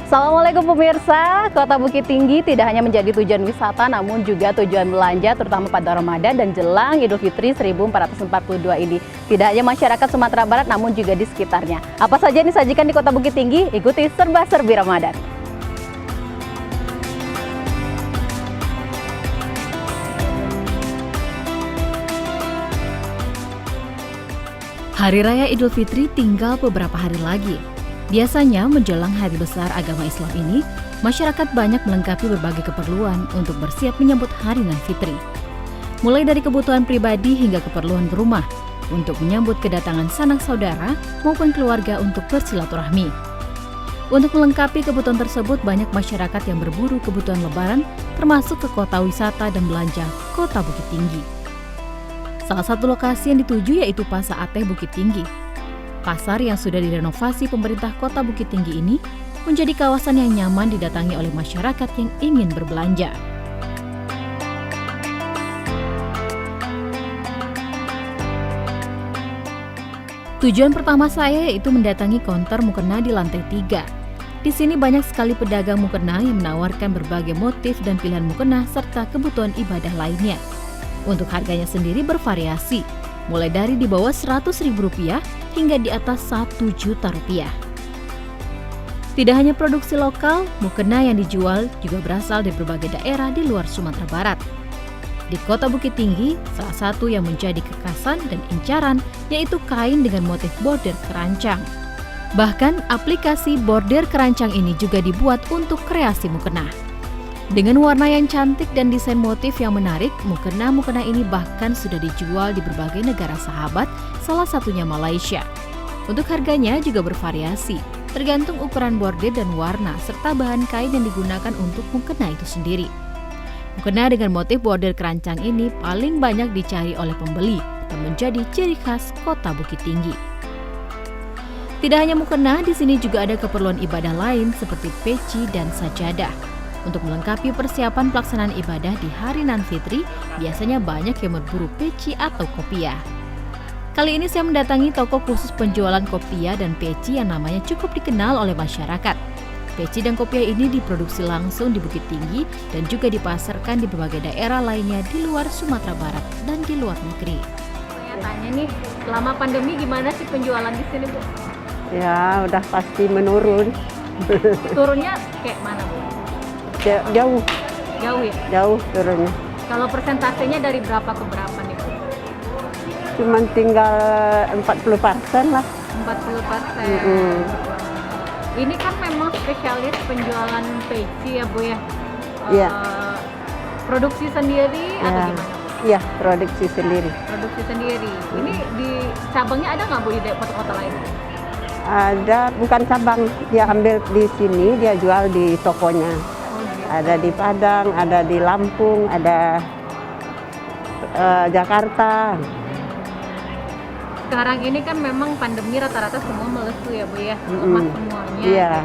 Assalamualaikum pemirsa, Kota Bukit Tinggi tidak hanya menjadi tujuan wisata namun juga tujuan belanja terutama pada Ramadan dan jelang Idul Fitri 1442 ini. Tidak hanya masyarakat Sumatera Barat namun juga di sekitarnya. Apa saja yang disajikan di Kota Bukit Tinggi? Ikuti Serba-Serbi Ramadan. Hari Raya Idul Fitri tinggal beberapa hari lagi. Biasanya menjelang hari besar agama Islam ini, masyarakat banyak melengkapi berbagai keperluan untuk bersiap menyambut Hari Raya Fitri. Mulai dari kebutuhan pribadi hingga keperluan berumah, untuk menyambut kedatangan sanak saudara maupun keluarga untuk bersilaturahmi. Untuk melengkapi kebutuhan tersebut, banyak masyarakat yang berburu kebutuhan lebaran, termasuk ke kota wisata dan belanja Kota Bukit Tinggi. Salah satu lokasi yang dituju yaitu Pasar Ateh Bukit Tinggi. Pasar yang sudah direnovasi pemerintah Kota Bukit Tinggi ini menjadi kawasan yang nyaman didatangi oleh masyarakat yang ingin berbelanja. Tujuan pertama saya yaitu mendatangi konter mukena di lantai 3. Di sini banyak sekali pedagang mukena yang menawarkan berbagai motif dan pilihan mukena serta kebutuhan ibadah lainnya. Untuk harganya sendiri bervariasi, mulai dari di bawah Rp100.000 hingga di atas Rp1 juta. Tidak hanya produksi lokal, mukena yang dijual juga berasal dari berbagai daerah di luar Sumatera Barat. Di Kota Bukit Tinggi, salah satu yang menjadi kekhasan dan incaran yaitu kain dengan motif bordir kerancang. Bahkan aplikasi bordir kerancang ini juga dibuat untuk kreasi mukena. Dengan warna yang cantik dan desain motif yang menarik, mukena-mukena ini bahkan sudah dijual di berbagai negara sahabat, salah satunya Malaysia. Untuk harganya juga bervariasi, tergantung ukuran bordir dan warna, serta bahan kain yang digunakan untuk mukena itu sendiri. Mukena dengan motif bordir kerancang ini paling banyak dicari oleh pembeli dan menjadi ciri khas Kota Bukit Tinggi. Tidak hanya mukena, di sini juga ada keperluan ibadah lain seperti peci dan sajadah. Untuk melengkapi persiapan pelaksanaan ibadah di Hari Raya Fitri, biasanya banyak yang berburu peci atau kopiah. Kali ini saya mendatangi toko khusus penjualan kopiah dan peci yang namanya cukup dikenal oleh masyarakat. Peci dan kopiah ini diproduksi langsung di Bukit Tinggi dan juga dipasarkan di berbagai daerah lainnya di luar Sumatera Barat dan di luar negeri. Saya tanya nih, selama pandemi gimana sih penjualan di sini, Bu? Ya, udah pasti menurun. Turunnya kayak mana, Bu? Jauh ya? Jauh turunnya. Kalau persentasenya dari berapa ke berapa nih, Bu? Cuman tinggal 40% lah. 40%. Ini kan memang spesialis penjualan peci ya, Bu ya? Iya. Produksi sendiri atau gimana, Bu? Iya, produksi sendiri. Produksi sendiri. Ini di cabangnya ada nggak, Bu, di kota-kota lain? Ada, bukan cabang. Dia ambil di sini, dia jual di tokonya. Ada di Padang, ada di Lampung, ada Jakarta. Sekarang ini kan memang pandemi rata-rata semua melesu ya, Bu ya, emas semuanya. Iya.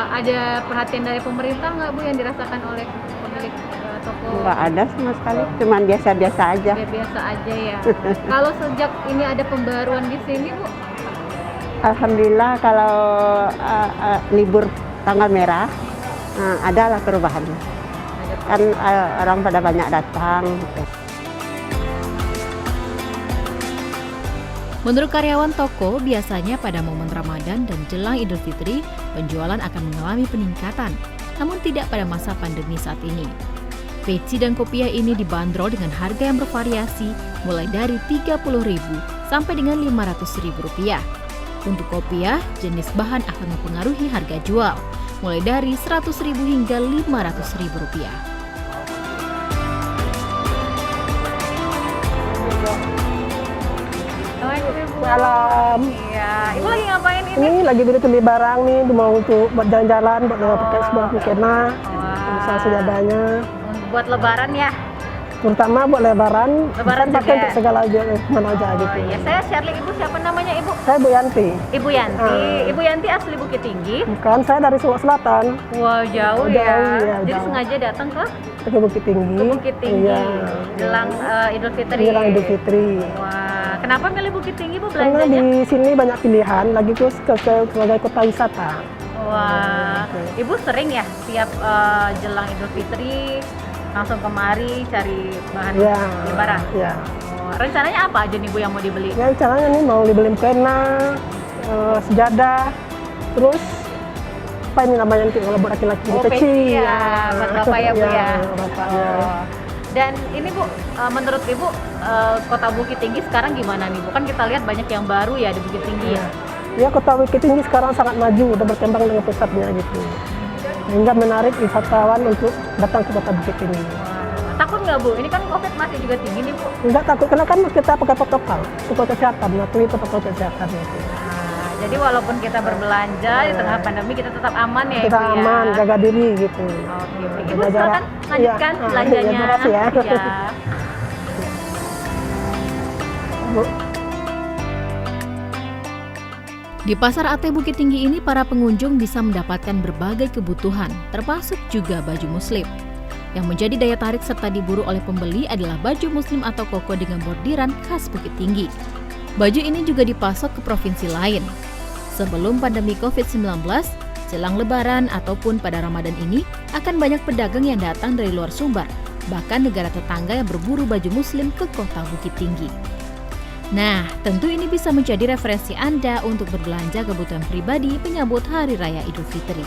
Ada perhatian dari pemerintah nggak, Bu, yang dirasakan oleh pemilik toko? Nggak ada sama sekali, cuman biasa-biasa aja. Ya, biasa aja ya. Kalau sejak ini ada pembaruan di sini, Bu? Alhamdulillah kalau libur tanggal merah, adalah perubahan. Kan orang pada banyak datang. Menurut karyawan toko, biasanya pada momen Ramadan dan jelang Idul Fitri, penjualan akan mengalami peningkatan, namun tidak pada masa pandemi saat ini. Peci dan kopiah ini dibanderol dengan harga yang bervariasi, mulai dari Rp30.000 sampai dengan Rp500.000. Untuk kopiah, jenis bahan akan mempengaruhi harga jual, mulai dari Rp100.000 hingga Rp500.000. Salam. Iya, Ibu lagi ngapain ini? Ini lagi beli barang nih, mau untuk buat jalan-jalan, buat pakai sebuah mukena, bisa sejadahnya. Buat lebaran ya? Terutama buat lebaran Lebaran bisa pakai juga. untuk segala mana aja gitu. Ya, saya Shirley. Ibu siapa namanya, Ibu? Saya Bu Yanti. Ibu Yanti. Ibu Yanti asli Bukit Tinggi. Bukan, saya dari Sulawesi Selatan. Wah, jauh Jauh, ya. ya, Jadi jauh. sengaja datang ke Bukit Tinggi. Bukit Tinggi. Iya. Jelang Idul Fitri. Jelang Idul Fitri. Wah, kenapa milih Bukit Tinggi, Bu, Karena belanjanya? di sini banyak pilihan, lagi terus sebagai kota wisata. Wah, Ibu sering ya tiap jelang Idul Fitri langsung kemari cari bahan Ya, lebaran? ya. Oh, rencananya apa aja nih Bu yang mau dibeli? Ya caranya nih mau dibeli mukena, sejadah, terus apa ini namanya nanti kalau buat laki-laki peci. ya, buat Bapak ya Bu ya. Bapak, Oh. Dan ini Bu, menurut Ibu Kota Bukit Tinggi sekarang gimana nih Bu? Kan kita lihat banyak yang baru ya di Bukit Tinggi ya. Ya, Kota Bukit Tinggi sekarang sangat maju, udah berkembang dengan pesatnya gitu. Sehingga menarik wisatawan untuk datang ke Kota Bukit Tinggi. Wah, takut nggak Bu? Ini kan COVID masih juga tinggi nih Bu. Enggak takut, karena kan kita pakai protokol kesehatan, mematuhi protokol kesehatan gitu. Nah, jadi walaupun kita berbelanja di tengah pandemi kita tetap aman ya Kita Ibu ya. aman, jaga diri gitu. Oke, Ibu Jaga silakan jarak. lanjutkan Iya, belanjanya. terima kasih ya. Iya. Bu. Di Pasar Ate Bukit Tinggi ini para pengunjung bisa mendapatkan berbagai kebutuhan, termasuk juga baju muslim. Yang menjadi daya tarik serta diburu oleh pembeli adalah baju muslim atau koko dengan bordiran khas Bukit Tinggi. Baju ini juga dipasok ke provinsi lain. Sebelum pandemi COVID-19, jelang Lebaran ataupun pada Ramadan ini akan banyak pedagang yang datang dari luar Sumbar, bahkan negara tetangga yang berburu baju muslim ke kota Bukit Tinggi. Nah, tentu ini bisa menjadi referensi Anda untuk berbelanja kebutuhan pribadi menyambut Hari Raya Idul Fitri.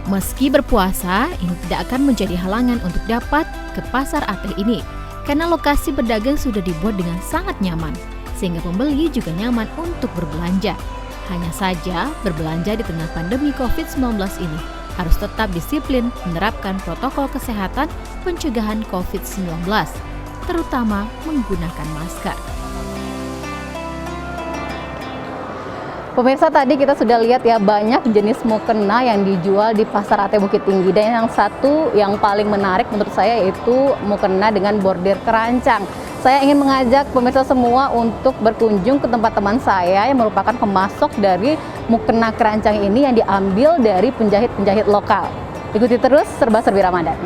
Meski berpuasa, ini tidak akan menjadi halangan untuk dapat ke Pasar Ate ini, karena lokasi berdagang sudah dibuat dengan sangat nyaman, sehingga pembeli juga nyaman untuk berbelanja. Hanya saja, berbelanja di tengah pandemi COVID-19 ini harus tetap disiplin menerapkan protokol kesehatan pencegahan COVID-19, terutama menggunakan masker. Pemirsa, tadi kita sudah lihat ya banyak jenis mukena yang dijual di Pasar Ate Bukit Tinggi, dan yang satu yang paling menarik menurut saya yaitu mukena dengan bordir kerancang. Saya ingin mengajak pemirsa semua untuk berkunjung ke tempat teman saya yang merupakan pemasok dari mukena kerancang ini yang diambil dari penjahit-penjahit lokal. Ikuti terus Serba-Serbi Ramadan.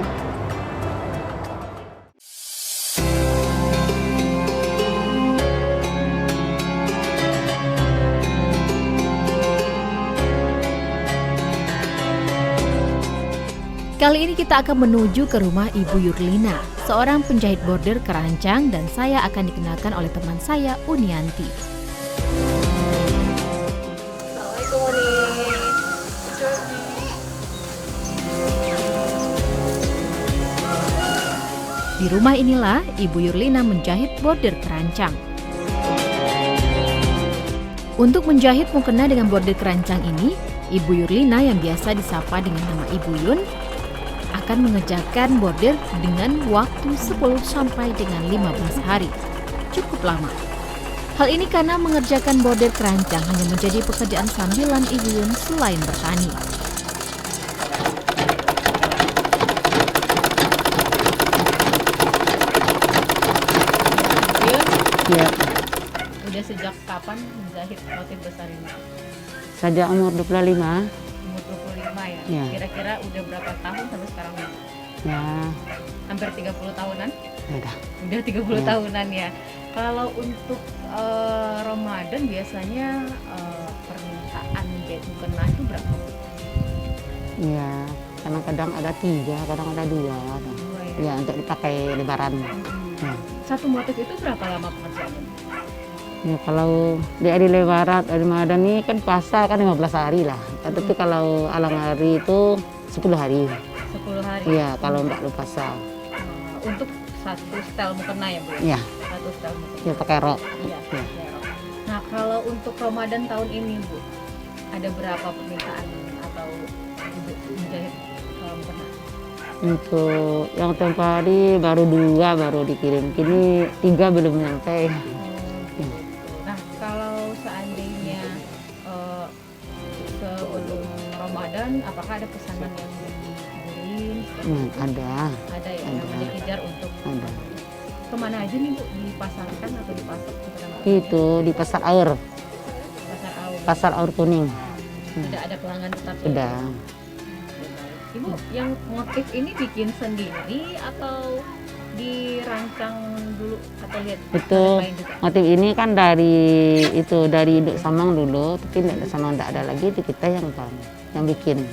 Kali ini kita akan menuju ke rumah Ibu Yurlina, seorang penjahit bordir kerancang, dan saya akan dikenalkan oleh teman saya, Unianti. Assalamualaikum Uni. Di rumah inilah Ibu Yurlina menjahit bordir kerancang. Untuk menjahit mukena dengan bordir kerancang ini, Ibu Yurlina yang biasa disapa dengan nama Ibu Yun akan mengerjakan bordir dengan waktu 10 sampai dengan 15 hari. Cukup lama. Hal ini karena mengerjakan bordir kerancang hanya menjadi pekerjaan sambilan Ibu Yun selain bertani. Ya, Udah sejak kapan menjahit motif besar ini? sejak umur 25. Umur 25 ya? Ya. Kira-kira udah berapa tahun sampai sekarang? Ya, Hampir 30 tahunan? udah. Udah 30 Ya. tahunan ya. Kalau untuk Ramadan biasanya permintaan jahit mukena itu berapa? Ya, kadang-kadang ada 3, kadang ada 2. Dua ya? Ya, untuk dipakai lebaran. Ya. Satu motif itu berapa lama pengerjaannya? Ya, kalau di hari lebaran, hari Ramadan ini kan puasa kan 15 hari lah. Tapi kalau alang hari itu 10 hari. 10 hari? Iya, kalau enggak lu puasa. Untuk satu setel mukena ya Bu? Iya, Satu setel mukena? ya pakai rok. Iya. Ya. Iya. Nah, kalau untuk Ramadan tahun ini Bu, ada berapa permintaan atau Ibu menjahit mukena? Untuk yang tempo hari baru 2 baru dikirim. Kini 3 belum nyampe. Nah, kalau seandainya sebelum Ramadan, apakah ada pesanan yang dikirim? Ada. Ada ya, Ada. yang dikejar untuk Ada. kemana aja nih Bu? Dipasarkan atau dipasok? Itu di Pasar Aur, Pasar Aur. Pasar Aur Kuning. Tidak ada pelanggan tetap. ya? Sudah. Ibu, yang motif ini bikin sendiri atau dirancang dulu atau lihat Itu kain juga? motif ini kan dari induk samang dulu, tapi induk samang tidak ada lagi, itu kita yang bikin.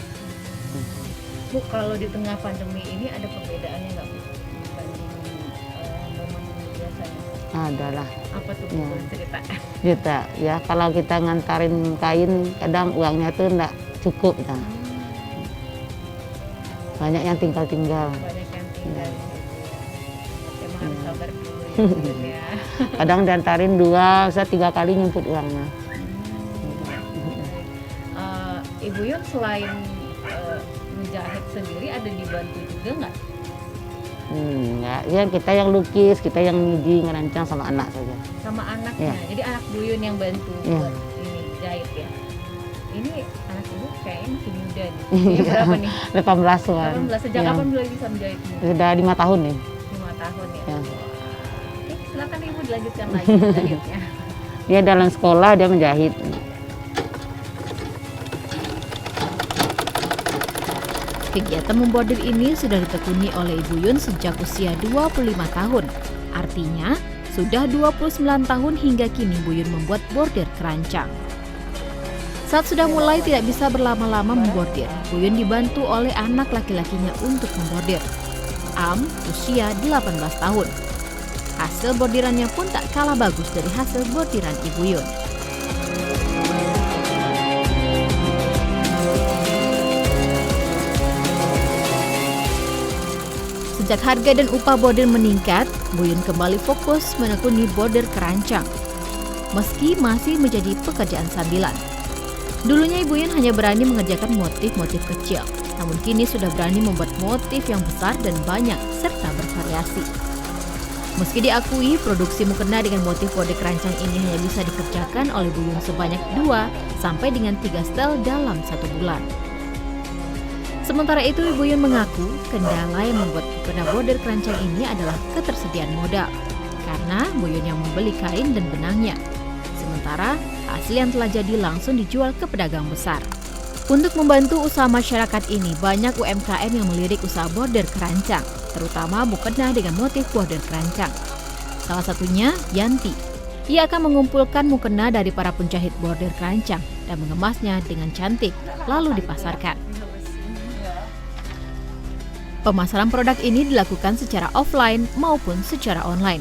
Bu, kalau di tengah pandemi ini ada perbedaannya nggak Bu dibanding momen biasanya? Adalah Apa tuh Bu, Ya. boleh cerita? juta ya, kalau kita ngantarin kain kadang uangnya tuh enggak cukup kan. Banyak yang tinggal-tinggal. Banyak yang tinggal di situ ya. Emang harus sabar dulu ya. Kadang diantarin 2-3 kali nyumput uangnya. Ibu Yun selain menjahit sendiri ada dibantu juga nggak? Enggak, ya kita yang lukis, kita yang ngiji, ngerancang sama anak saja. Sama anaknya, Iya. jadi anak Bu Yun yang bantu Iya. buat ini jahit ya. Ini anak ibu kayaknya masih muda nih. Ini berapa nih? 18-an. 18. Sejak Ya. kapan mulai bisa menjahit Bu? Sudah 5 tahun nih. 5 tahun ya. Ya. Oke, silakan Ibu dilanjutkan lagi jahitnya. Dia dalam sekolah dia menjahit. Kegiatan membordir ini sudah ditekuni oleh Ibu Yun sejak usia 25 tahun. Artinya, sudah 29 tahun hingga kini Bu Yun membuat bordir keranjang. Saat sudah mulai tidak bisa berlama-lama membordir, Bu Yun dibantu oleh anak laki-lakinya untuk membordir. Am usia 18 tahun. Hasil bordirannya pun tak kalah bagus dari hasil bordiran Ibu Yun. Sejak harga dan upah bordir meningkat, Bu Yun kembali fokus menekuni bordir keranjang. Meski masih menjadi pekerjaan sambilan. Dulunya Ibu Yun hanya berani mengerjakan motif-motif kecil, namun kini sudah berani membuat motif yang besar dan banyak serta bervariasi. Meski diakui produksi mukena dengan motif bordir keranjang ini hanya bisa dikerjakan oleh Bu Yun sebanyak 2 sampai dengan 3 setel dalam 1 bulan. Sementara itu, Ibu Yun mengaku kendala yang membuat mukena bordir keranjang ini adalah ketersediaan modal, karena Bu Yun yang membeli kain dan benangnya. Sementara hasil yang telah jadi langsung dijual ke pedagang besar. Untuk membantu usaha masyarakat ini, banyak UMKM yang melirik usaha bordir keranjang, terutama mukena dengan motif bordir keranjang. Salah satunya Yanti. Ia akan mengumpulkan mukena dari para penjahit bordir keranjang dan mengemasnya dengan cantik, lalu dipasarkan. Pemasaran produk ini dilakukan secara offline maupun secara online.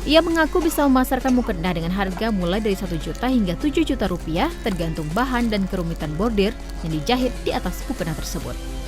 Ia mengaku bisa memasarkan mukena dengan harga mulai dari 1 juta hingga 7 juta rupiah tergantung bahan dan kerumitan bordir yang dijahit di atas mukena tersebut.